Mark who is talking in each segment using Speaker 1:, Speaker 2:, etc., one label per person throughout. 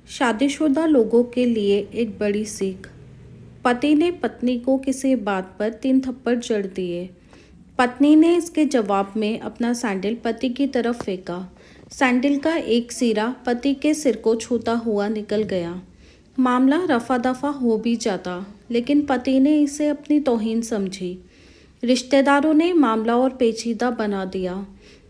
Speaker 1: शादीशुदा लोगों के लिए एक बड़ी सीख। पति ने पत्नी को किसी बात पर 3 थप्पड़ जड़ दिए। पत्नी ने इसके जवाब में अपना सैंडल पति की तरफ फेंका। सैंडल का एक सिरा पति के सिर को छूता हुआ निकल गया। मामला रफा दफा हो भी जाता, लेकिन पति ने इसे अपनी तौहीन समझी। रिश्तेदारों ने मामला और पेचीदा बना दिया।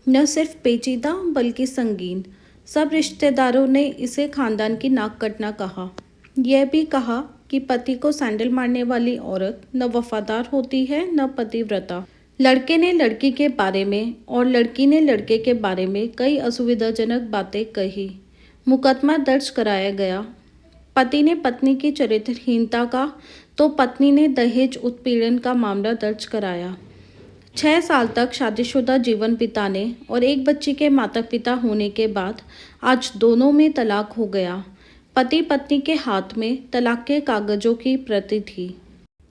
Speaker 1: न सिर्फ पेचीदा बल्कि संगीन। सब रिश्तेदारों ने इसे खानदान की नाक कटना कहा। यह भी कहा कि पति को सैंडल मारने वाली औरत न वफादार होती है न पतिव्रता। लड़के ने लड़की के बारे में और लड़की ने लड़के के बारे में कई असुविधाजनक बातें कही। मुकदमा दर्ज कराया गया। पति ने पत्नी की चरित्रहीनता का तो पत्नी ने दहेज उत्पीड़न का मामला दर्ज कराया। 6 साल तक शादीशुदा जीवन बिताने और एक बच्ची के माता पिता होने के बाद आज दोनों में तलाक हो गया। पति पत्नी के हाथ में तलाक के कागजों की प्रति थी।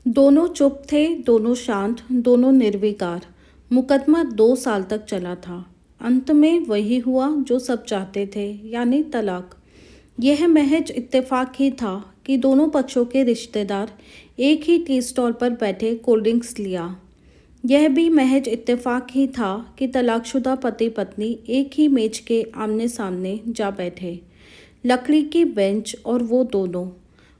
Speaker 1: दोनों चुप थे, दोनों शांत, दोनों निर्विकार। मुकदमा 2 साल तक चला था। अंत में वही हुआ जो सब चाहते थे, यानी तलाक। यह महज इत्तेफाक ही था कि दोनों पक्षों के रिश्तेदार एक ही टी स्टॉल पर बैठे कोल्ड ड्रिंक्स लिया। यह भी महज इत्तेफाक ही था कि तलाकशुदा पति पत्नी एक ही मेज के आमने सामने जा बैठे। लकड़ी की बेंच और वो दोनों।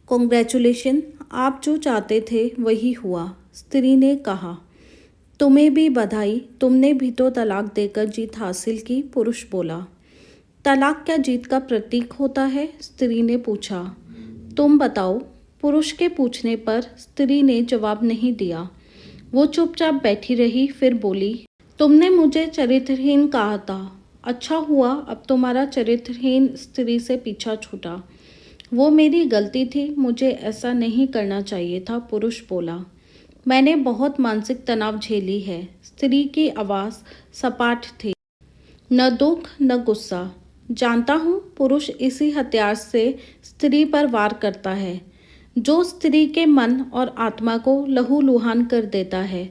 Speaker 1: कॉन्ग्रेचुलेशन, आप जो चाहते थे वही हुआ, स्त्री ने कहा। तुम्हें भी बधाई, तुमने भी तो तलाक देकर जीत हासिल की, पुरुष बोला। तलाक क्या जीत का प्रतीक होता है? स्त्री ने पूछा। तुम बताओ, पुरुष के पूछने पर स्त्री ने जवाब नहीं दिया। वो चुपचाप बैठी रही, फिर बोली, तुमने मुझे चरित्रहीन कहा था। अच्छा हुआ अब तुम्हारा चरित्रहीन स्त्री से पीछा छूटा। वो मेरी गलती थी, मुझे ऐसा नहीं करना चाहिए था, पुरुष बोला। मैंने बहुत मानसिक तनाव झेली है। स्त्री की आवाज़ सपाट थी, न दुख न गुस्सा। जानता हूँ, पुरुष इसी हथियार से स्त्री पर वार करता है, जो स्त्री के मन और आत्मा को लहूलुहान कर देता है।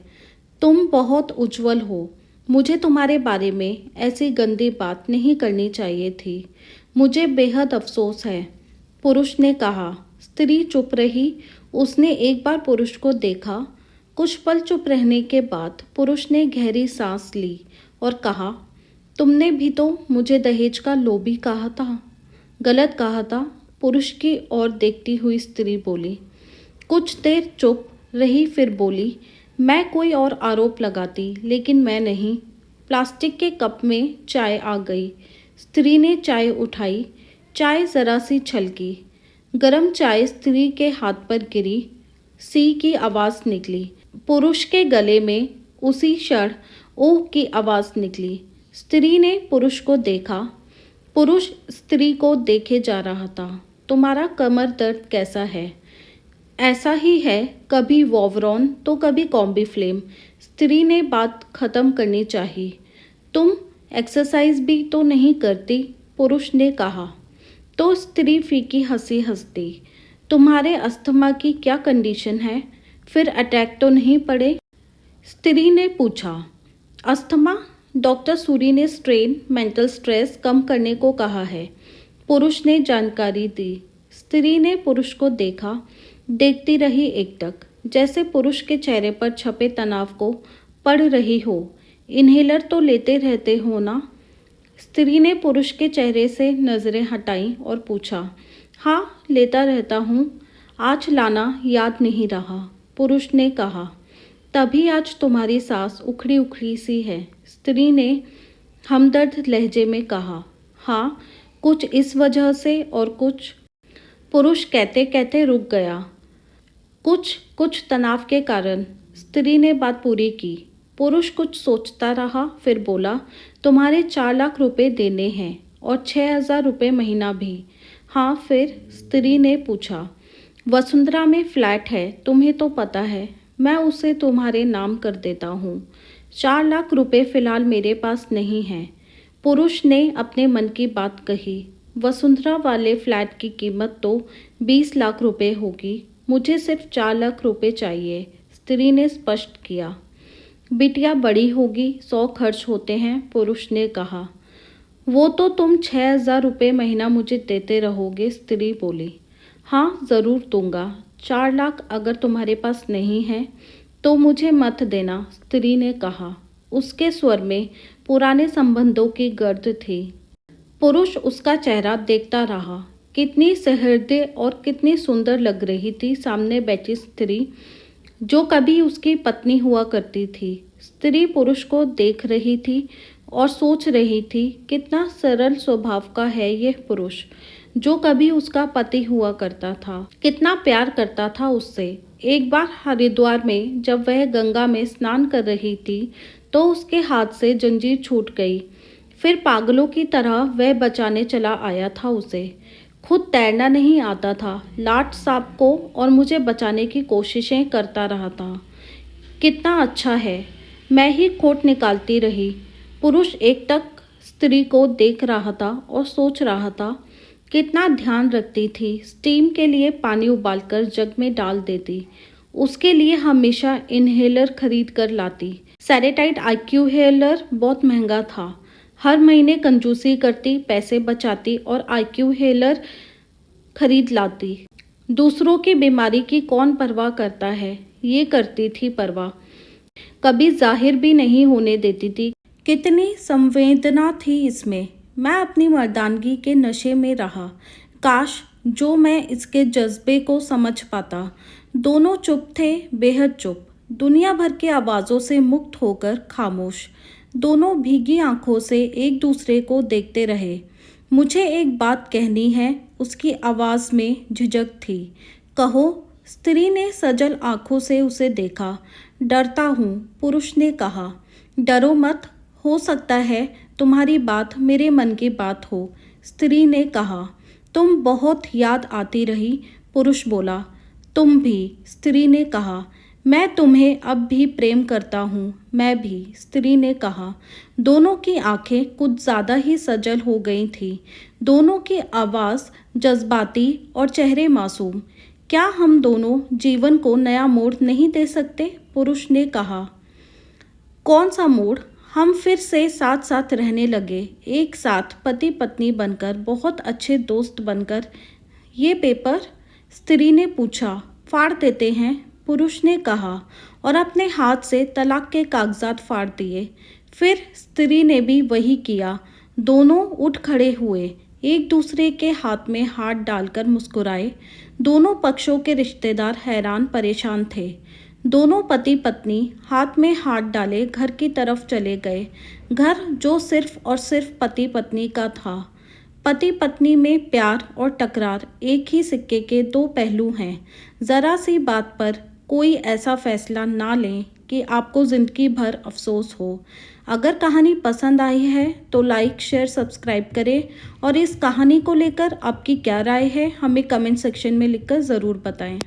Speaker 1: तुम बहुत उज्जवल हो। मुझे तुम्हारे बारे में ऐसी गंदी बात नहीं करनी चाहिए थी। मुझे बेहद अफसोस है, पुरुष ने कहा। स्त्री चुप रही। उसने एक बार पुरुष को देखा। कुछ पल चुप रहने के बाद पुरुष ने गहरी सांस ली और कहा, तुमने भी तो मुझे दहेज का लोभी कहा था। गलत कहा था, पुरुष की ओर देखती हुई स्त्री बोली। कुछ देर चुप रही, फिर बोली, मैं कोई और आरोप लगाती, लेकिन मैं नहीं। प्लास्टिक के कप में चाय आ गई। स्त्री ने चाय उठाई। चाय जरा सी छलकी। गरम चाय स्त्री के हाथ पर गिरी। सी की आवाज़ निकली। पुरुष के गले में उसी क्षण ओह की आवाज़ निकली। स्त्री ने पुरुष को देखा। पुरुष स्त्री को देखे जा रहा था। तुम्हारा कमर दर्द कैसा है? ऐसा ही है, कभी वोवरॉन तो कभी कॉम्बीफ्लेम। स्त्री ने बात खत्म करनी चाहिए। तुम एक्सरसाइज भी तो नहीं करती, पुरुष ने कहा। तो स्त्री फीकी हंसी हंस दी। तुम्हारे अस्थमा की क्या कंडीशन है? फिर अटैक तो नहीं पड़े? स्त्री ने पूछा। अस्थमा? डॉक्टर सूरी ने स्ट्रेन, मेंटल स्ट्रेस कम करने को कहा है, पुरुष ने जानकारी दी। स्त्री ने पुरुष को देखा। देखती रही एकटक, जैसे पुरुष के चेहरे पर छपे तनाव को पढ़ रही हो। इन्हेलर तो लेते रहते हो ना? स्त्री ने पुरुष के चेहरे से नज़रें हटाई और पूछा। हाँ, लेता रहता हूँ। आज लाना याद नहीं रहा, पुरुष ने कहा। तभी आज तुम्हारी सांस उखड़ी उखड़ी सी है, स्त्री ने हमदर्द लहजे में कहा। हाँ, कुछ इस वजह से और कुछ, पुरुष कहते कहते रुक गया। कुछ तनाव के कारण, स्त्री ने बात पूरी की। पुरुष कुछ सोचता रहा, फिर बोला, तुम्हारे 4 लाख रुपए देने हैं और 6,000 रुपये महीना भी। हाँ, फिर? स्त्री ने पूछा। वसुंधरा में फ्लैट है, तुम्हें तो पता है। मैं उसे तुम्हारे नाम कर देता हूँ। 4 लाख रुपए फिलहाल मेरे पास नहीं है, पुरुष ने अपने मन की बात कही। वसुंधरा वाले फ्लैट की कीमत तो 20 लाख रुपए होगी। मुझे सिर्फ 4 लाख रुपए चाहिए, स्त्री ने स्पष्ट किया। बिटिया बड़ी होगी, 100 खर्च होते हैं, पुरुष ने कहा। वो तो तुम 6,000 रुपये महीना मुझे देते रहोगे, स्त्री बोली। हाँ, ज़रूर दूंगा। 4 लाख अगर तुम्हारे पास नहीं है तो मुझे मत देना, स्त्री ने कहा। उसके स्वर में पुराने संबंधों की गर्द थी। पुरुष उसका चेहरा देखता रहा। कितनी सहृदय और कितनी सुंदर लग रही थी सामने बैठी स्त्री, जो कभी उसकी पत्नी हुआ करती थी। स्त्री पुरुष को देख रही थी और सोच रही थी, कितना सरल स्वभाव का है यह पुरुष, जो कभी उसका पति हुआ करता था। कितना प्यार करता था उससे। एक बार हरिद्वार में जब वह गंगा में स्नान कर रही थी तो उसके हाथ से जंजीर छूट गई। फिर पागलों की तरह वह बचाने चला आया था उसे। खुद तैरना नहीं आता था, लाट साहब को और मुझे बचाने की कोशिशें करता रहा था। कितना अच्छा है। मैं ही खोट निकालती रही। पुरुष एकटक स्त्री को देख रहा था और सोच रहा था, कितना ध्यान रखती थी। स्टीम के लिए पानी उबालकर जग में डाल देती। उसके लिए हमेशा इनहेलर खरीद कर लाती। सेरेटाइड आईक्यू हेलर बहुत महंगा था। हर महीने कंजूसी करती, पैसे बचाती और आईक्यू हेलर खरीद लाती। दूसरों की बीमारी की कौन परवाह करता है, ये करती थी परवाह। कभी जाहिर भी नहीं होने देती थी। कितनी संवेदना थी इसमें। मैं अपनी मर्दानगी के नशे में रहा। काश जो मैं इसके जज्बे को समझ पाता। दोनों चुप थे, बेहद चुप। दुनिया भर की आवाज़ों से मुक्त होकर खामोश। दोनों भीगी आंखों से एक दूसरे को देखते रहे। मुझे एक बात कहनी है, उसकी आवाज़ में झिझक थी। कहो, स्त्री ने सजल आंखों से उसे देखा। डरता हूँ, पुरुष ने कहा। डरो मत, हो सकता है तुम्हारी बात मेरे मन की बात हो, स्त्री ने कहा। तुम बहुत याद आती रही, पुरुष बोला। तुम भी, स्त्री ने कहा। मैं तुम्हें अब भी प्रेम करता हूँ, मैं भी, स्त्री ने कहा। दोनों की आंखें कुछ ज़्यादा ही सजल हो गई थीं। दोनों की आवाज़ जज्बाती और चेहरे मासूम। क्या हम दोनों जीवन को नया मोड़ नहीं दे सकते, पुरुष ने कहा। कौन सा मोड़? हम फिर से साथ साथ रहने लगे, एक साथ पति पत्नी बनकर, बहुत अच्छे दोस्त बनकर। ये पेपर? स्त्री ने पूछा। फाड़ देते हैं, पुरुष ने कहा और अपने हाथ से तलाक के कागजात फाड़ दिए। फिर स्त्री ने भी वही किया। दोनों उठ खड़े हुए, एक दूसरे के हाथ में हाथ डालकर मुस्कुराए। दोनों पक्षों के रिश्तेदार हैरान परेशान थे। दोनों पति पत्नी हाथ में हाथ डाले घर की तरफ चले गए। घर जो सिर्फ और सिर्फ पति पत्नी का था। पति पत्नी में प्यार और टकरार एक ही सिक्के के दो पहलू हैं। ज़रा सी बात पर कोई ऐसा फैसला ना लें कि आपको ज़िंदगी भर अफसोस हो। अगर कहानी पसंद आई है तो लाइक, शेयर, सब्सक्राइब करें और इस कहानी को लेकर आपकी क्या राय है हमें कमेंट सेक्शन में लिखकर ज़रूर बताएं।